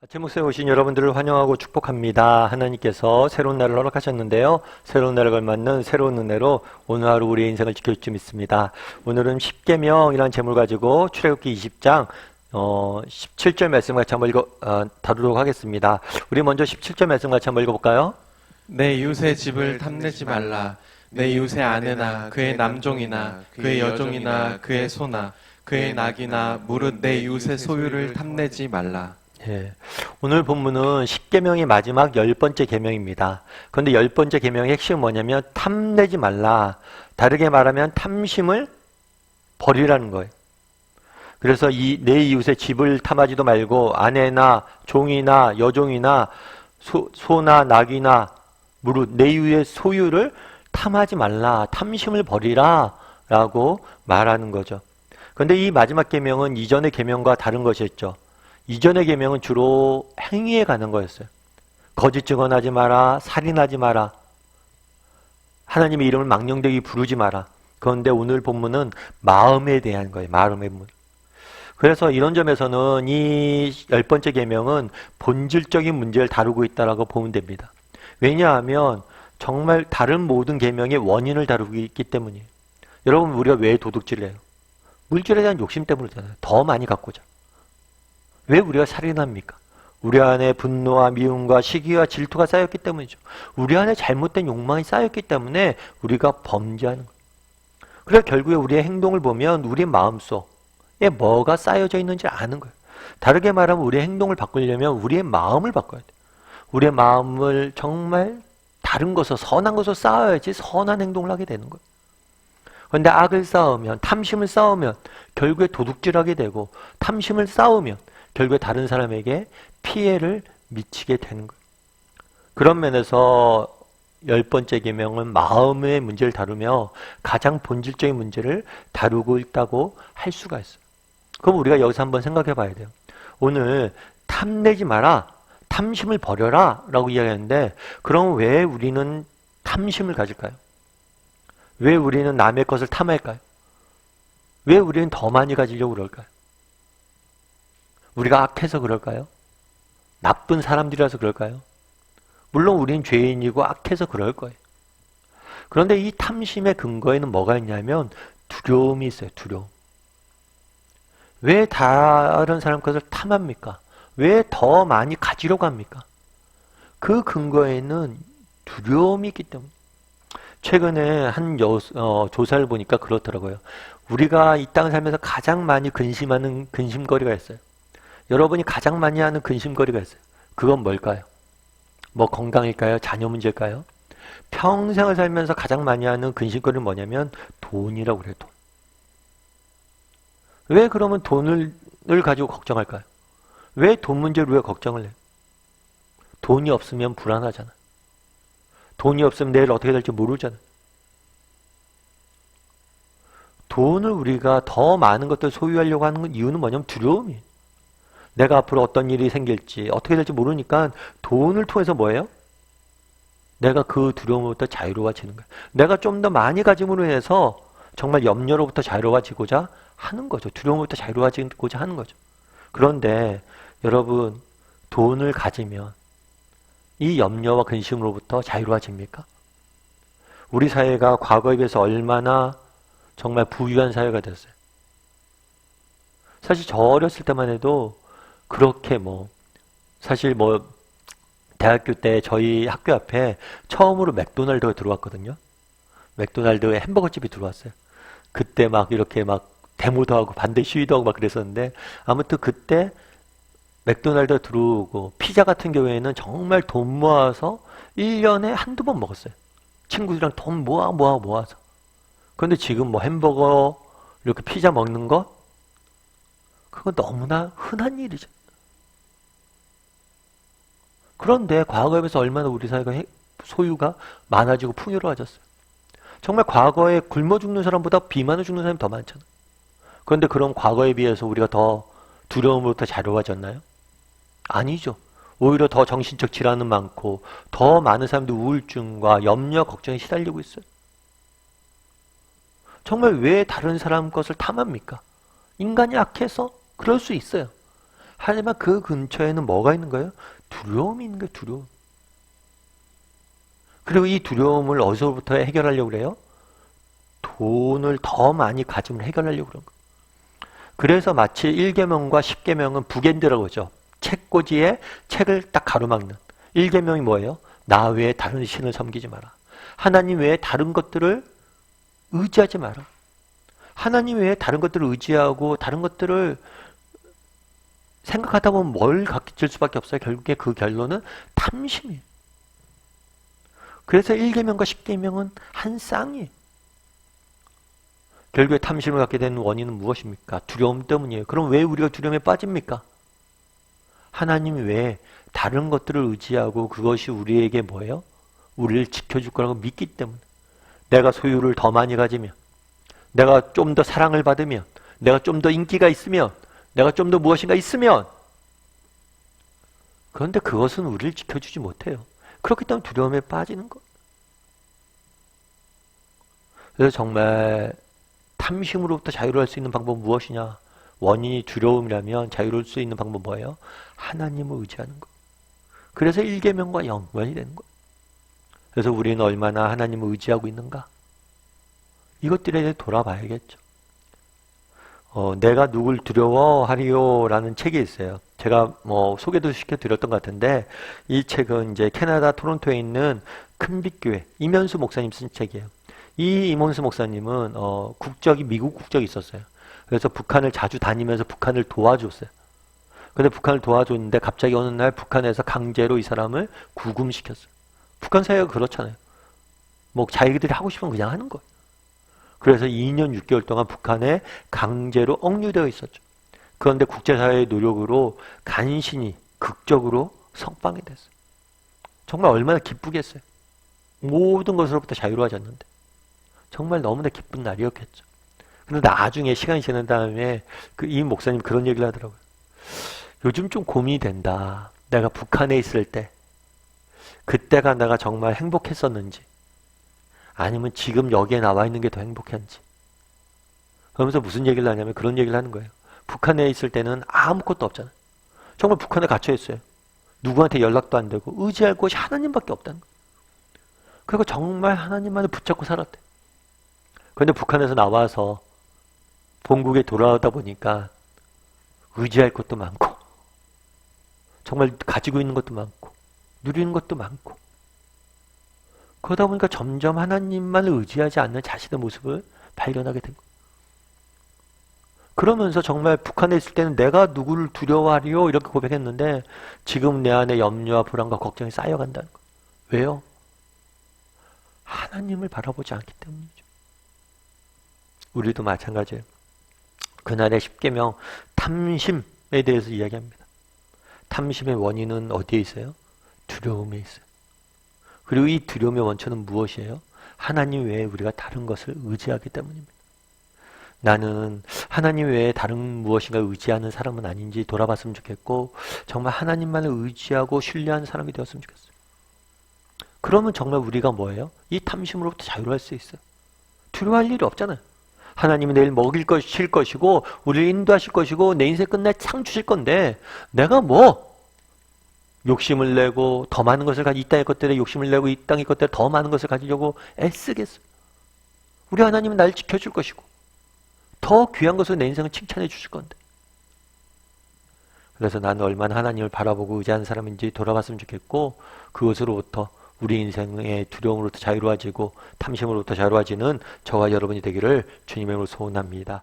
아침 목소리에 오신 여러분들을 환영하고 축복합니다. 하나님께서 새로운 날을 허락하셨는데요. 새로운 날을 걸맞는 새로운 은혜로 오늘 하루 우리의 인생을 지킬 수 있습니다. 오늘은 십계명이라는 제목을 가지고 출애굽기 20장 17절 말씀 같이 한번 다루도록 하겠습니다. 우리 먼저 17절 말씀 같이 한번 읽어볼까요? 내 이웃의 집을 탐내지 말라. 내 이웃의 아내나 그의 남종이나 그의 여종이나 그의 소나 그의 낙이나 무릇 내 이웃의 소유를 탐내지 말라. 예, 오늘 본문은 십계명의 마지막 10번째 계명입니다. 그런데 10번째 계명의 핵심은 뭐냐면 탐내지 말라. 다르게 말하면 탐심을 버리라는 거예요. 그래서 내 이웃의 집을 탐하지도 말고 아내나 종이나 여종이나 소나 낙이나 무릇 내 이웃의 소유를 탐하지 말라. 탐심을 버리라 라고 말하는 거죠. 그런데 이 마지막 계명은 이전의 계명과 다른 것이었죠. 이전의 계명은 주로 행위에 관한 거였어요. 거짓 증언하지 마라, 살인하지 마라, 하나님의 이름을 망령되게 부르지 마라. 그런데 오늘 본문은 마음에 대한 거예요. 마음의 문. 그래서 이런 점에서는 이 10번째 계명은 본질적인 문제를 다루고 있다라고 보면 됩니다. 왜냐하면 정말 다른 모든 계명의 원인을 다루고 있기 때문이에요. 여러분, 우리가 왜 도둑질을 해요? 물질에 대한 욕심 때문이잖아요. 더 많이 갖고자. 왜 우리가 살인합니까? 우리 안에 분노와 미움과 시기와 질투가 쌓였기 때문이죠. 우리 안에 잘못된 욕망이 쌓였기 때문에 우리가 범죄하는 거예요. 그래서 결국에 우리의 행동을 보면 우리 마음속에 뭐가 쌓여져 있는지 아는 거예요. 다르게 말하면 우리의 행동을 바꾸려면 우리의 마음을 바꿔야 돼요. 우리의 마음을 정말 다른 것을, 선한 것을 쌓아야지 선한 행동을 하게 되는 거예요. 그런데 악을 쌓으면, 탐심을 쌓으면 결국에 도둑질하게 되고, 탐심을 쌓으면 결국에 다른 사람에게 피해를 미치게 되는 거예요. 그런 면에서 10번째 계명은 마음의 문제를 다루며 가장 본질적인 문제를 다루고 있다고 할 수가 있어요. 그럼 우리가 여기서 한번 생각해 봐야 돼요. 오늘 탐내지 마라, 탐심을 버려라 라고 이야기하는데, 그럼 왜 우리는 탐심을 가질까요? 왜 우리는 남의 것을 탐할까요? 왜 우리는 더 많이 가지려고 그럴까요? 우리가 악해서 그럴까요? 나쁜 사람들이라서 그럴까요? 물론 우리는 죄인이고 악해서 그럴 거예요. 그런데 이 탐심의 근거에는 뭐가 있냐면 두려움이 있어요. 두려움. 왜 다른 사람 것을 탐합니까? 왜 더 많이 가지려고 합니까? 그 근거에는 두려움이 있기 때문에. 최근에 한 조사를 보니까 그렇더라고요. 우리가 이 땅을 살면서 가장 많이 근심하는 근심거리가 있어요. 여러분이 가장 많이 하는 근심거리가 있어요. 그건 뭘까요? 뭐 건강일까요? 자녀 문제일까요? 평생을 살면서 가장 많이 하는 근심거리는 뭐냐면 돈이라고 그래요. 돈. 왜 그러면 돈을 가지고 걱정할까요? 왜 돈 문제를 왜 걱정을 해요? 돈이 없으면 불안하잖아요. 돈이 없으면 내일 어떻게 될지 모르잖아요. 돈을 우리가 더 많은 것들을 소유하려고 하는 이유는 뭐냐면 두려움이에요. 내가 앞으로 어떤 일이 생길지 어떻게 될지 모르니까 돈을 통해서 뭐예요? 내가 그 두려움으로부터 자유로워지는 거예요. 내가 좀 더 많이 가짐으로 인해서 정말 염려로부터 자유로워지고자 하는 거죠. 두려움으로부터 자유로워지고자 하는 거죠. 그런데 여러분, 돈을 가지면 이 염려와 근심으로부터 자유로워집니까? 우리 사회가 과거에 비해서 얼마나 정말 부유한 사회가 됐어요. 사실 저 어렸을 때만 해도 그렇게 사실 대학교 때 저희 학교 앞에 처음으로 맥도날드가 들어왔거든요. 맥도날드에 햄버거 집이 들어왔어요. 그때 이렇게 데모도 하고 반대 시위도 하고 그랬었는데, 아무튼 그때 맥도날드가 들어오고 피자 같은 경우에는 정말 돈 모아서 1년에 한두 번 먹었어요. 친구들이랑 돈 모아서. 그런데 지금 햄버거 이렇게 피자 먹는 거, 그거 너무나 흔한 일이죠. 그런데 과거에 비해서 얼마나 우리 사회가 소유가 많아지고 풍요로워졌어요. 정말 과거에 굶어 죽는 사람보다 비만으로 죽는 사람이 더 많잖아요. 그런데 그럼 과거에 비해서 우리가 더 두려움으로부터 자유로워졌나요? 아니죠. 오히려 더 정신적 질환은 많고 더 많은 사람들이 우울증과 염려, 걱정에 시달리고 있어요. 정말 왜 다른 사람 것을 탐합니까? 인간이 악해서 그럴 수 있어요. 하지만 그 근처에는 뭐가 있는 거예요? 두려움이 있는 거예요. 두려움. 그리고 이 두려움을 어디서부터 해결하려고 그래요? 돈을 더 많이 가지면 해결하려고 그런 거예요. 그래서 마치 1계명과 10계명은 북엔드라고 하죠. 책꽂이에 책을 딱 가로막는. 1계명이 뭐예요? 나 외에 다른 신을 섬기지 마라. 하나님 외에 다른 것들을 의지하지 마라. 하나님 외에 다른 것들을 의지하고 다른 것들을 생각하다 보면 뭘 갖질 수밖에 없어요. 결국에 그 결론은 탐심이에요. 그래서 1계명과 10계명은 한 쌍이에요. 결국에 탐심을 갖게 되는 원인은 무엇입니까? 두려움 때문이에요. 그럼 왜 우리가 두려움에 빠집니까? 하나님 외에 다른 것들을 의지하고 그것이 우리에게 뭐예요? 우리를 지켜줄 거라고 믿기 때문에. 내가 소유를 더 많이 가지면, 내가 좀 더 사랑을 받으면, 내가 좀 더 인기가 있으면, 내가 좀 더 무엇인가 있으면, 그런데 그것은 우리를 지켜주지 못해요. 그렇기 때문에 두려움에 빠지는 것. 그래서 정말 탐심으로부터 자유로울 수 있는 방법은 무엇이냐? 원인이 두려움이라면 자유로울 수 있는 방법은 뭐예요? 하나님을 의지하는 것. 그래서 1계명과 연관이 되는 거예요. 그래서 우리는 얼마나 하나님을 의지하고 있는가? 이것들에 대해 돌아봐야겠죠. 내가 누굴 두려워하리요? 라는 책이 있어요. 제가 소개도 시켜드렸던 것 같은데, 이 책은 이제 캐나다 토론토에 있는 큰빛교회, 이면수 목사님 쓴 책이에요. 이 이면수 목사님은, 국적이 미국 국적이 있었어요. 그래서 북한을 자주 다니면서 북한을 도와줬어요. 근데 북한을 도와줬는데 갑자기 어느 날 북한에서 강제로 이 사람을 구금시켰어요. 북한 사회가 그렇잖아요. 자기들이 하고 싶으면 그냥 하는 거예요. 그래서 2년 6개월 동안 북한에 강제로 억류되어 있었죠. 그런데 국제사회의 노력으로 간신히 극적으로 석방이 됐어요. 정말 얼마나 기쁘겠어요. 모든 것으로부터 자유로워졌는데 정말 너무나 기쁜 날이었겠죠. 그런데 나중에 시간이 지난 다음에 이 목사님 그런 얘기를 하더라고요. 요즘 좀 고민이 된다. 내가 북한에 있을 때 그때가 내가 정말 행복했었는지 아니면 지금 여기에 나와 있는 게 더 행복한지. 그러면서 무슨 얘기를 하냐면 그런 얘기를 하는 거예요. 북한에 있을 때는 아무것도 없잖아요. 정말 북한에 갇혀 있어요. 누구한테 연락도 안 되고 의지할 곳이 하나님밖에 없다는 거예요. 그리고 정말 하나님만을 붙잡고 살았대. 그런데 북한에서 나와서 본국에 돌아오다 보니까 의지할 것도 많고 정말 가지고 있는 것도 많고 누리는 것도 많고 그러다 보니까 점점 하나님만을 의지하지 않는 자신의 모습을 발견하게 된 거예요. 그러면서 정말 북한에 있을 때는 내가 누구를 두려워하리요 이렇게 고백했는데 지금 내 안에 염려와 불안과 걱정이 쌓여간다는 거예요. 왜요? 하나님을 바라보지 않기 때문이죠. 우리도 마찬가지예요. 그날의 10계명 탐심에 대해서 이야기합니다. 탐심의 원인은 어디에 있어요? 두려움에 있어요. 그리고 이 두려움의 원천은 무엇이에요? 하나님 외에 우리가 다른 것을 의지하기 때문입니다. 나는 하나님 외에 다른 무엇인가 의지하는 사람은 아닌지 돌아봤으면 좋겠고 정말 하나님만을 의지하고 신뢰하는 사람이 되었으면 좋겠어요. 그러면 정말 우리가 뭐예요? 이 탐심으로부터 자유로울 수 있어요. 두려워할 일이 없잖아요. 하나님이 내일 먹일 것일 것이고 우리를 인도하실 것이고 내 인생 끝날 상 주실 건데 내가 욕심을 내고 더 많은 것을 가지고 이 땅의 것들에 욕심을 내고 이 땅의 것들에 더 많은 것을 가지려고 애쓰겠어요. 우리 하나님은 날 지켜줄 것이고 더 귀한 것을 내 인생을 칭찬해 주실 건데 그래서 나는 얼마나 하나님을 바라보고 의지하는 사람인지 돌아봤으면 좋겠고 그것으로부터 우리 인생의 두려움으로부터 자유로워지고 탐심으로부터 자유로워지는 저와 여러분이 되기를 주님의 이름으로 소원합니다.